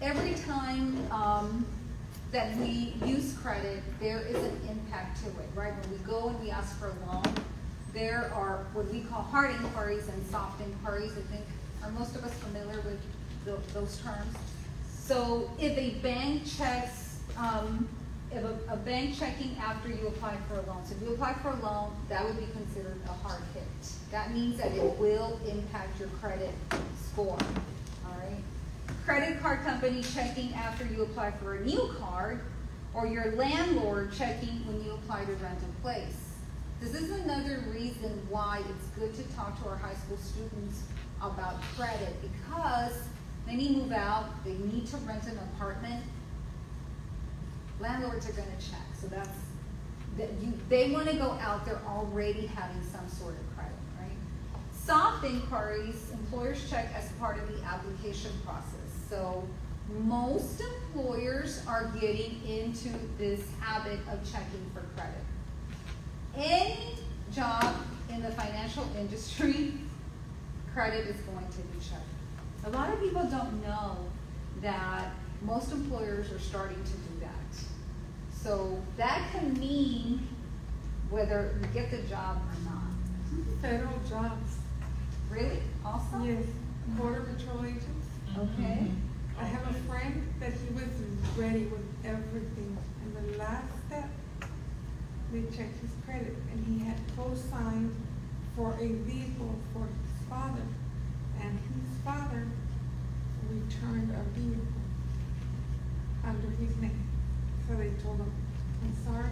every time that we use credit, there is an impact to it, right? When we go and we ask for a loan, there are what we call hard inquiries and soft inquiries. I think, are most of us familiar with those terms? So if a bank checks, if a bank checking after you apply for a loan, so if you apply for a loan, that would be considered a hard hit. That means that it will impact your credit score, all right? Credit card company checking after you apply for a new card, or your landlord checking when you apply to rent a place. This is another reason why it's good to talk to our high school students about credit, because many move out, they need to rent an apartment. Landlords are going to check, so they want to go out there already having some sort of credit, right? Soft inquiries, employers check as part of the application process. So most employers are getting into this habit of checking for credit. Any job in the financial industry, credit is going to be checked. A lot of people don't know that most employers are starting to do that. So that can mean whether you get the job or not. Federal jobs. Really? Also? Yes. Border Patrol agents. Okay. I have a friend that he was ready with everything. And the last step, they checked his credit. And he had co-signed for a vehicle for his father. And his father returned a vehicle under his name. So they told him, I'm sorry,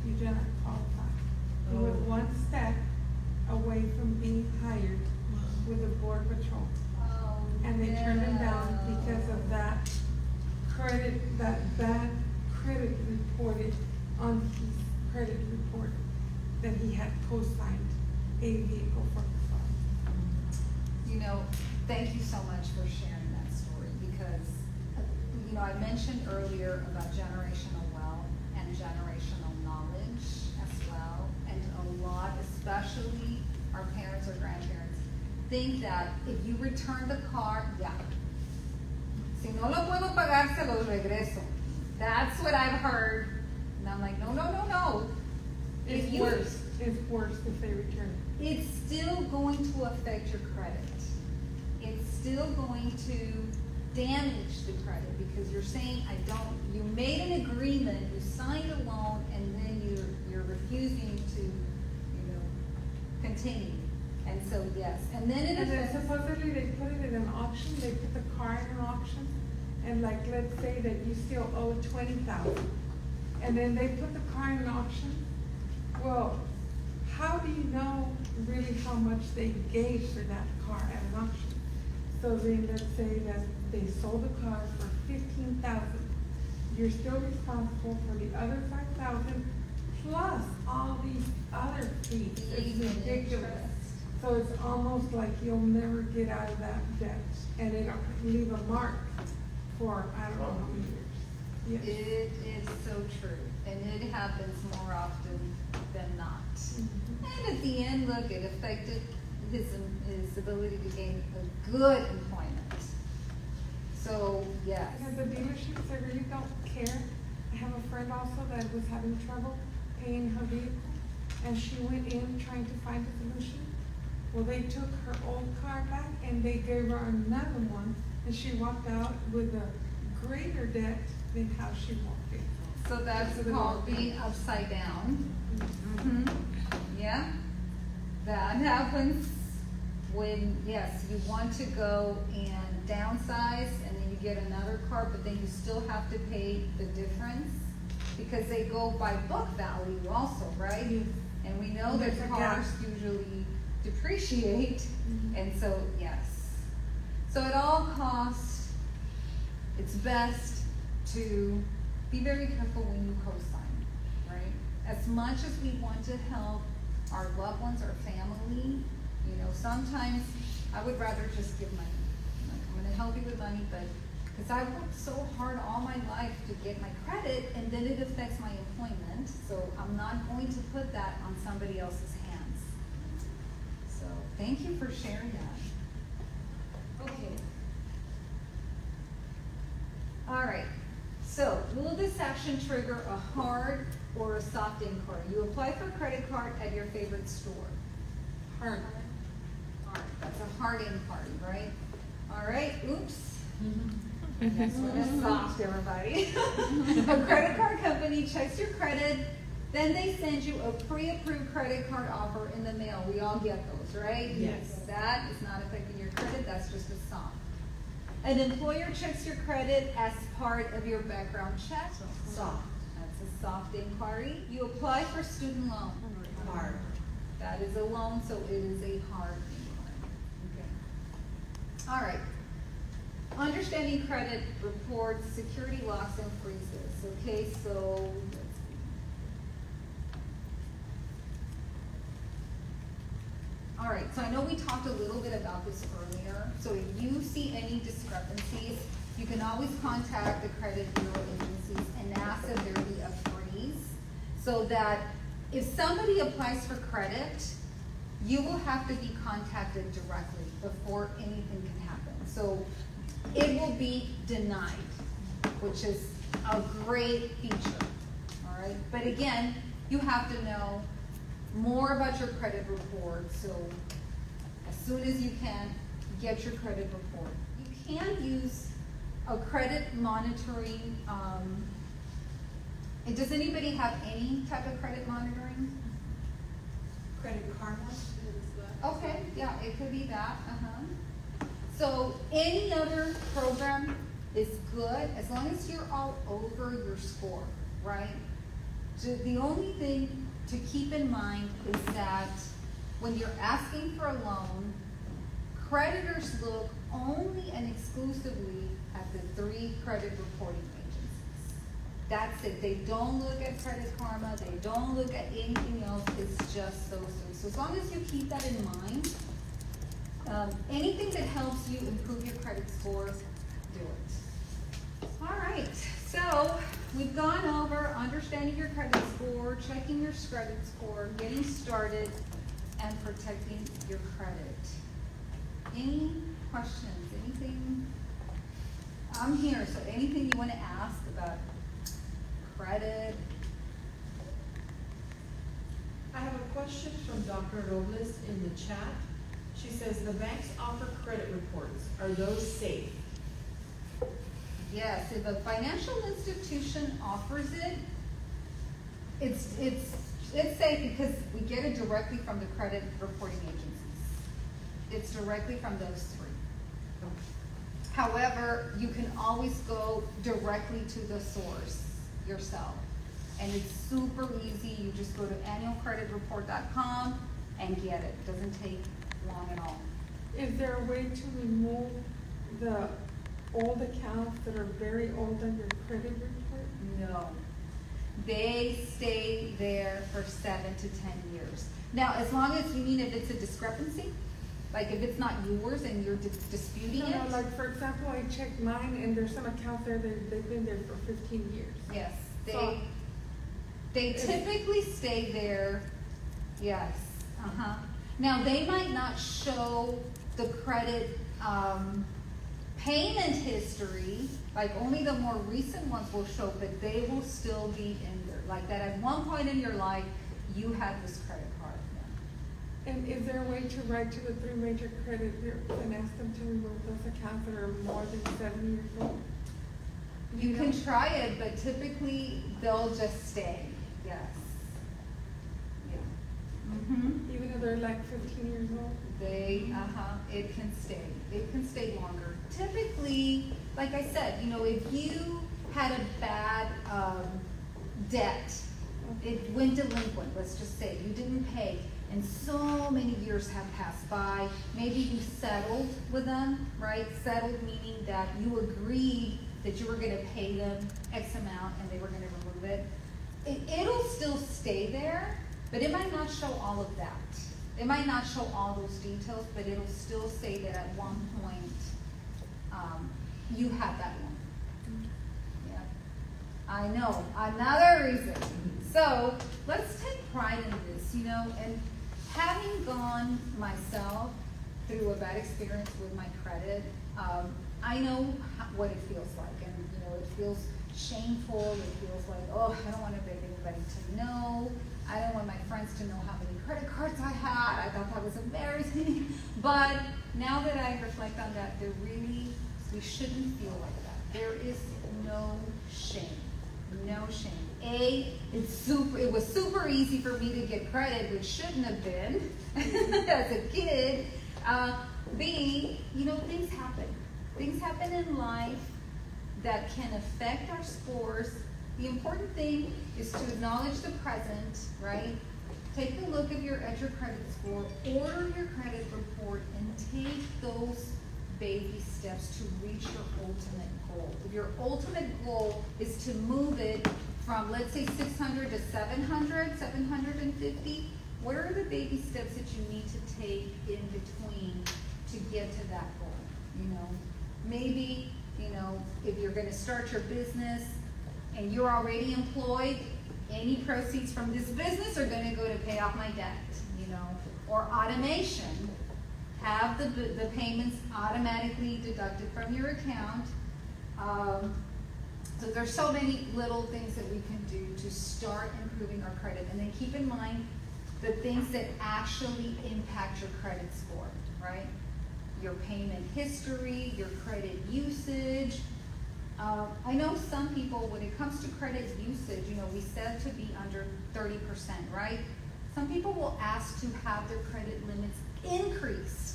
you do not qualify. He was one step away from being hired with the Border Patrol. And they turned him down because of that credit, that bad credit reported on his credit report that he had co-signed a vehicle for his father. Thank you so much for sharing that story, because I mentioned earlier about generational wealth and generational knowledge as well, and a lot, especially our parents or grandparents, think that if you return the car, ya. Si no lo puedo pagar, se lo regreso. That's what I've heard. And I'm like, no, no, no, no. It's worse. It's worse if they return it. It's still going to affect your credit. It's still going to damage the credit because you're saying, you made an agreement, you signed a loan, and then you're refusing to, continue. And so, yes. And then it And then affects. supposedly they put it in an auction, they put the car in an auction, and like, let's say that you still owe 20,000. And then they put the car in an auction. Well, how do you know really how much they gave for that car at an auction? So then let's say that they sold the car for 15,000. You're still responsible for the other 5,000 plus all these other fees. It's ridiculous. So it's almost like you'll never get out of that debt, and it'll leave a mark for I don't know how many years. Yes. It is so true, and it happens more often than not. Mm-hmm. And at the end, look, it affected his ability to gain a good employment. So, yes. And the dealerships, they really don't care. I have a friend also that was having trouble paying her vehicle, and she went in trying to find a solution. Well, they took her old car back and they gave her another one, and she walked out with a greater debt than how she walked in. So that's called being upside down. Mm-hmm. Yeah, that happens when, yes, you want to go and downsize and then you get another car, but then you still have to pay the difference because they go by book value also, right? Yes. And we know that cars usually depreciate, and so, yes. So at all costs, it's best to be very careful when you co-sign, right? As much as we want to help our loved ones, our family, sometimes I would rather just give money. Like, I'm going to help you with money, but because I worked so hard all my life to get my credit, and then it affects my employment, so I'm not going to put that on somebody else's hands. So thank you for sharing that. Okay. All right. So, will this action trigger a hard or a soft inquiry? You apply for a credit card at your favorite store. Hard. Hard. That's a hard inquiry, right? All right. Oops. Next one is soft, everybody. A credit card company checks your credit, then they send you a pre-approved credit card offer in the mail. We all get those, right? Yes. That is not affecting your credit. That's just a soft. An employer checks your credit as part of your background check. Soft. That's a soft inquiry. You apply for student loan. Hard. That is a loan, so it is a hard inquiry. Okay. All right. Understanding credit reports, security locks, and freezes. Okay, so let's see. All right, so I know we talked a little bit about this earlier. So if you see any discrepancies, you can always contact the credit bureau agencies and ask that there be a freeze, so that if somebody applies for credit, you will have to be contacted directly before anything can happen. So it will be denied, which is a great feature, all right? But again, you have to know more about your credit report, so as soon as you can, get your credit report. You can use a credit monitoring, and does anybody have any type of credit monitoring? Credit Karma. Okay, yeah, it could be that, So any other program is good as long as you're all over your score, right? So the only thing to keep in mind is that when you're asking for a loan, creditors look only and exclusively at the 3 credit reporting agencies. That's it. They don't look at Credit Karma. They don't look at anything else. It's just those 3. So as long as you keep that in mind, anything that helps you improve your credit score, do it. All right. So we've gone over understanding your credit score, checking your credit score, getting started, and protecting your credit. Any questions, anything? I'm here, so anything you want to ask about credit? I have a question from Dr. Robles in the chat. She says, the banks offer credit reports. Are those safe? Yes, if a financial institution offers it, it's safe because we get it directly from the credit reporting agencies. It's directly from those three. However, you can always go directly to the source yourself. And it's super easy. You just go to annualcreditreport.com and get it. It doesn't take long at all. Is there a way to remove the old accounts that are very old on your credit report? No. They stay there for 7 to 10 years. Now, as long as you mean if it's a discrepancy, like if it's not yours and you're disputing it. No, like for example, I checked mine and there's some accounts there that they've been there for 15 years. Yes, So- they typically stay there, yes, Now, they might not show the credit payment history, like only the more recent ones will show, but they will still be in there. Like that at one point in your life, you had this credit card. And is there a way to write to the 3 major credit bureaus and ask them to remove those accounts that are more than 7 years old? You can try it, but typically they'll just stay, yes. Yeah. Even though they're like 15 years old? It can stay. It can stay longer. Typically, like I said, you know, if you had a bad debt, it went delinquent, let's just say, you didn't pay, and so many years have passed by, maybe you settled with them, right? Settled meaning that you agreed that you were gonna pay them X amount and they were gonna remove it. It'll still stay there, but it might not show all of that. It might not show all those details, but it'll still say that at one point, you had that one. Yeah. I know, another reason. So let's take pride in this, you know, and having gone myself through a bad experience with my credit, I know what it feels like, and you know, it feels shameful. It feels like, oh, I don't want to beg anybody to know. I don't want my friends to know how many credit cards I had. I thought that was embarrassing. But now that I reflect on that, we shouldn't feel like that. There is no shame. No shame. It was super easy for me to get credit, which shouldn't have been as a kid. B, you know, things happen. Things happen in life that can affect our scores. The important thing is to acknowledge the present, right? Take a look at your credit score, order your credit report, and take those baby steps to reach your ultimate goal. If your ultimate goal is to move it from, let's say, 600 to 700, 750, what are the baby steps that you need to take in between to get to that goal? You know, maybe, you know, if you're going to start your business and you're already employed, any proceeds from this business are going to go to pay off my debt, you know, or automation. Have the payments automatically deducted from your account. So there's so many little things that we can do to start improving our credit. And then keep in mind the things that actually impact your credit score, right? Your payment history, your credit usage. I know some people, when it comes to credit usage, you know, we said to be under 30%, right? Some people will ask to have their credit limits increased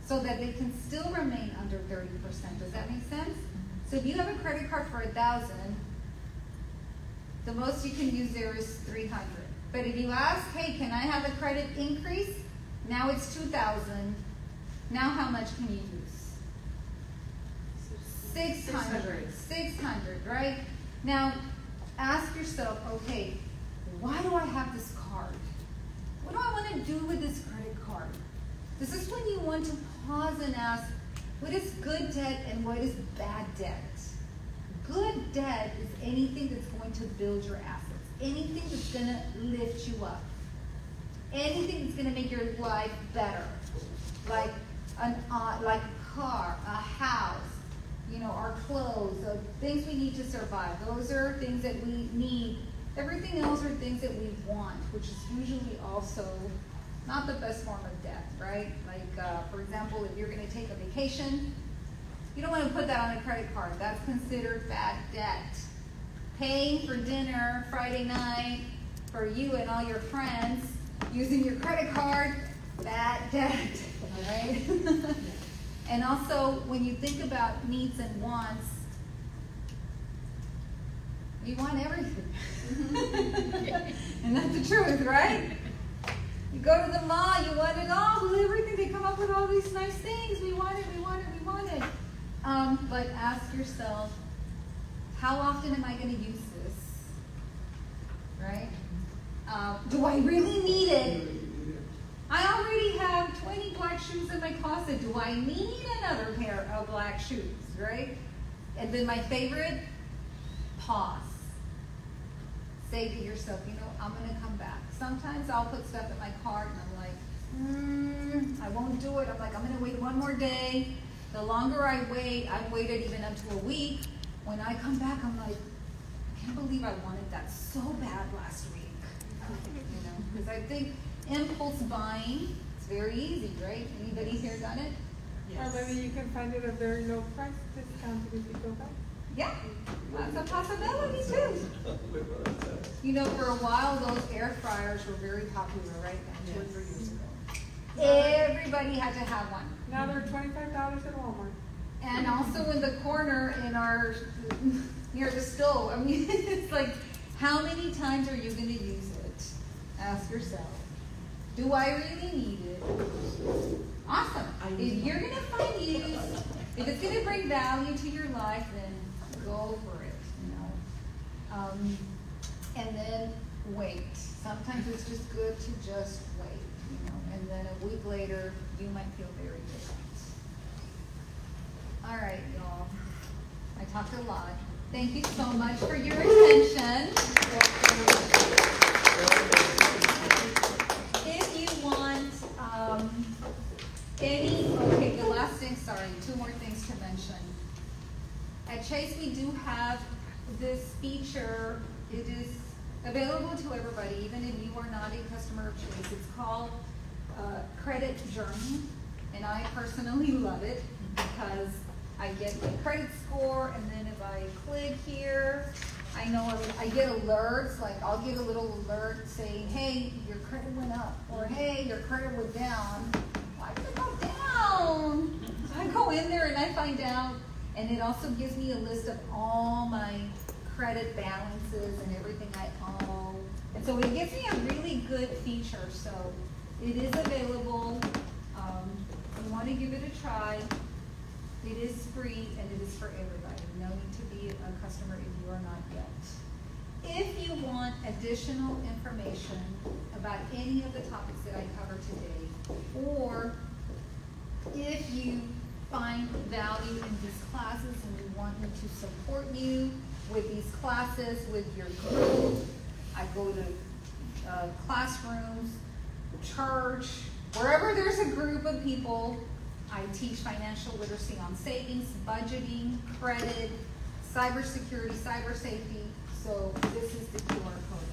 so that they can still remain under 30%. Does that make sense? So if you have a credit card for $1,000, the most you can use there is $300. But if you ask, hey, can I have a credit increase? Now it's $2,000. Now how much can you use? 600, right? Now, ask yourself, okay, why do I have this card? What do I want to do with this credit card? This is when you want to pause and ask, what is good debt and what is bad debt? Good debt is anything that's going to build your assets, anything that's going to lift you up, anything that's going to make your life better. Like like a car, a house, you know, our clothes, things we need to survive. Those are things that we need. Everything else are things that we want, which is usually also not the best form of debt, right? Like, for example, if you're going to take a vacation, you don't want to put that on a credit card. That's considered bad debt. Paying for dinner Friday night for you and all your friends using your credit card, bad debt, all right? And also, when you think about needs and wants, you want everything. And that's the truth, right? You go to the mall, you want it all, everything. They come up with all these nice things. We want it, we want it, we want it. But ask yourself, how often am I going to use this? Right? Do I really need it? I already have 20 black shoes in my closet. Do I need another pair of black shoes? Right? And then my favorite, pause. Say to yourself, you know, I'm going to come back. Sometimes I'll put stuff in my cart and I'm like, I won't do it. I'm like, I'm going to wait one more day. The longer I wait, I've waited even up to a week. When I come back, I'm like, I can't believe I wanted that so bad last week. You know, because I think impulse buying, it's very easy, right? Anybody here done it? Or maybe you can find it at a very low price, discounted if you go back. Yeah, that's a possibility too. You know, for a while, those air fryers were very popular, right? 2 or 3 years ago. Everybody had to have one. Now they're $25 at Walmart. And also in the corner in our, near the stove. I mean, it's like, how many times are you going to use it? Ask yourself. Do I really need it? Awesome. If you're going to find use, if it's going to bring value to your life, then go for it, you know. And then wait. Sometimes it's just good to just wait, you know. And then a week later, you might feel very different. All right, y'all. I talked a lot. Thank you so much for your attention. If you want okay, the last thing, sorry, 2 more things to mention. At Chase, we do have this feature. It is available to everybody, even if you are not a customer of Chase. It's called Credit Journey, and I personally love it because I get my credit score, and then if I click here, I know I get alerts, like I'll get a little alert saying, hey, your credit went up, or hey, your credit went down. Why did it go down? So I go in there and I find out, and it also gives me a list of all my credit balances and everything I owe. And so it gives me a really good feature. So it is available. You want to give it a try. It is free and it is for everybody. No need to be a customer if you are not yet. If you want additional information about any of the topics that I covered today, or if you find value in these classes and you want me to support you with these classes, with your group, I go to classrooms, church, wherever there's a group of people. I teach financial literacy on savings, budgeting, credit, cybersecurity, cyber safety. So this is the QR code.